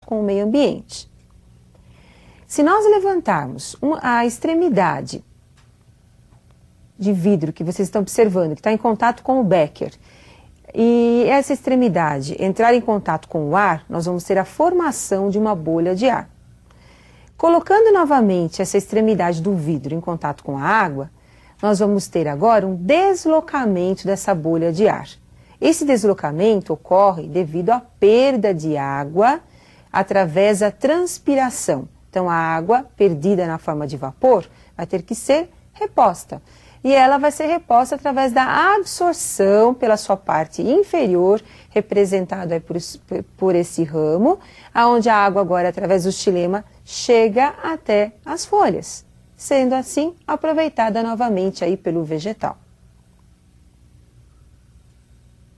com o meio ambiente. Se nós levantarmos a extremidade de vidro que vocês estão observando, que está em contato com o becker, e essa extremidade entrar em contato com o ar, nós vamos ter a formação de uma bolha de ar. Colocando novamente essa extremidade do vidro em contato com a água, nós vamos ter agora um deslocamento dessa bolha de ar. Esse deslocamento ocorre devido à perda de água através da transpiração. Então, a água perdida na forma de vapor vai ter que ser reposta. E ela vai ser reposta através da absorção pela sua parte inferior, representada por esse ramo, onde a água agora, através do xilema, chega até as folhas, sendo assim aproveitada novamente aí pelo vegetal.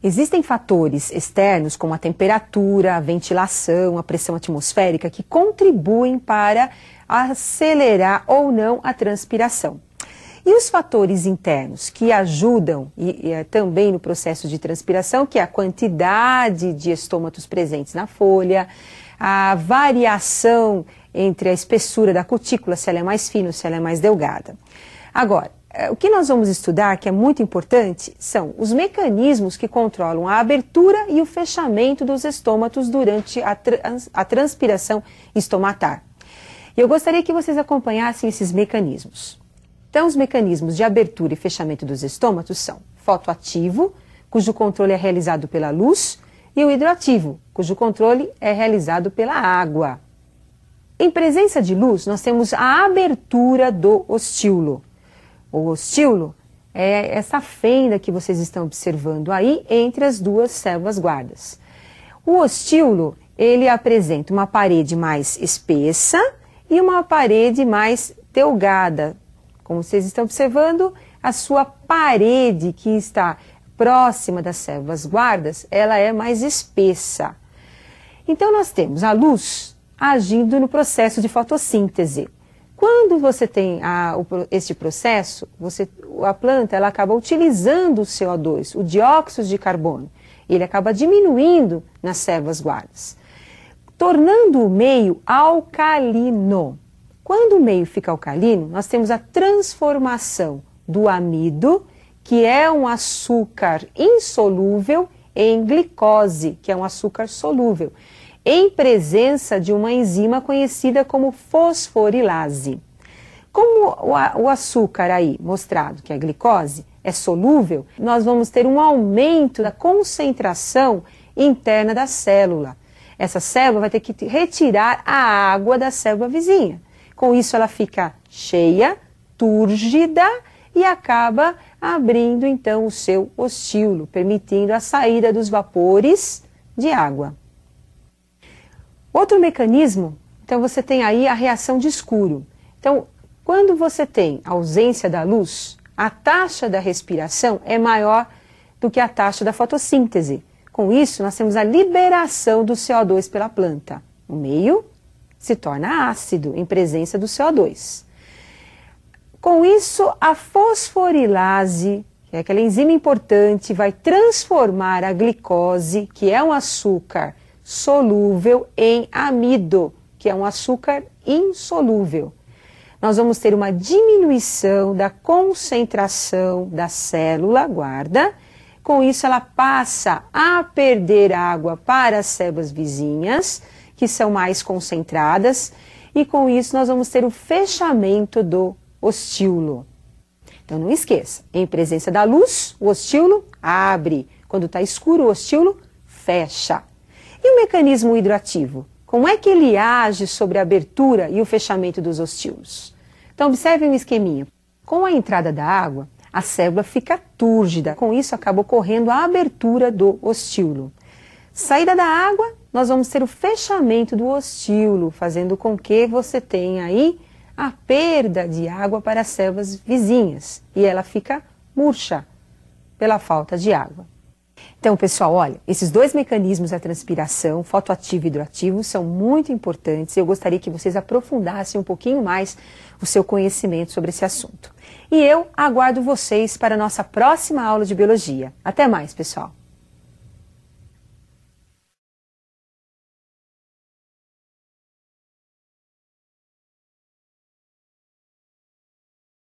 Existem fatores externos, como a temperatura, a ventilação, a pressão atmosférica, que contribuem para acelerar ou não a transpiração. E os fatores internos que ajudam também no processo de transpiração, que é a quantidade de estômatos presentes na folha, a variação entre a espessura da cutícula, se ela é mais fina ou se ela é mais delgada. Agora, o que nós vamos estudar, que é muito importante, são os mecanismos que controlam a abertura e o fechamento dos estômatos durante a transpiração estomatar. E eu gostaria que vocês acompanhassem esses mecanismos. Então, os mecanismos de abertura e fechamento dos estômatos são fotoativo, cujo controle é realizado pela luz, e o hidroativo, cujo controle é realizado pela água. Em presença de luz, nós temos a abertura do ostíolo. O ostíolo é essa fenda que vocês estão observando aí entre as duas células guardas. O ostíolo, ele apresenta uma parede mais espessa e uma parede mais delgada. Como vocês estão observando, a sua parede que está próxima das células guardas, ela é mais espessa. Então, nós temos a luz agindo no processo de fotossíntese. Quando você tem este processo, a planta ela acaba utilizando o CO2, o dióxido de carbono. Ele acaba diminuindo nas células guardas, tornando o meio alcalino. Quando o meio fica alcalino, nós temos a transformação do amido, que é um açúcar insolúvel, em glicose, que é um açúcar solúvel, em presença de uma enzima conhecida como fosforilase. Como o açúcar aí mostrado, que é a glicose, é solúvel, nós vamos ter um aumento da concentração interna da célula. Essa célula vai ter que retirar a água da célula vizinha. Com isso ela fica cheia, túrgida e acaba abrindo então o seu ostíolo, permitindo a saída dos vapores de água. Outro mecanismo, então você tem aí a reação de escuro. Então, quando você tem ausência da luz, a taxa da respiração é maior do que a taxa da fotossíntese. Com isso, nós temos a liberação do CO2 pela planta. O meio se torna ácido em presença do CO2. Com isso, a fosforilase, que é aquela enzima importante, vai transformar a glicose, que é um açúcar solúvel, em amido, que é um açúcar insolúvel. Nós vamos ter uma diminuição da concentração da célula guarda. Com isso, ela passa a perder água para as células vizinhas, que são mais concentradas, e com isso nós vamos ter o fechamento do ostíolo. Então não esqueça, em presença da luz, o ostíolo abre. Quando está escuro, o ostíolo fecha. E o mecanismo hidroativo? Como é que ele age sobre a abertura e o fechamento dos ostíolos? Então observem um esqueminha. Com a entrada da água, a célula fica túrgida. Com isso acaba ocorrendo a abertura do ostíolo. Saída da água, nós vamos ter o fechamento do ostíolo, fazendo com que você tenha aí a perda de água para as células vizinhas. E ela fica murcha pela falta de água. Então, pessoal, olha, esses dois mecanismos da transpiração, fotoativo e hidroativo, são muito importantes. Eu gostaria que vocês aprofundassem um pouquinho mais o seu conhecimento sobre esse assunto. E eu aguardo vocês para a nossa próxima aula de biologia. Até mais, pessoal!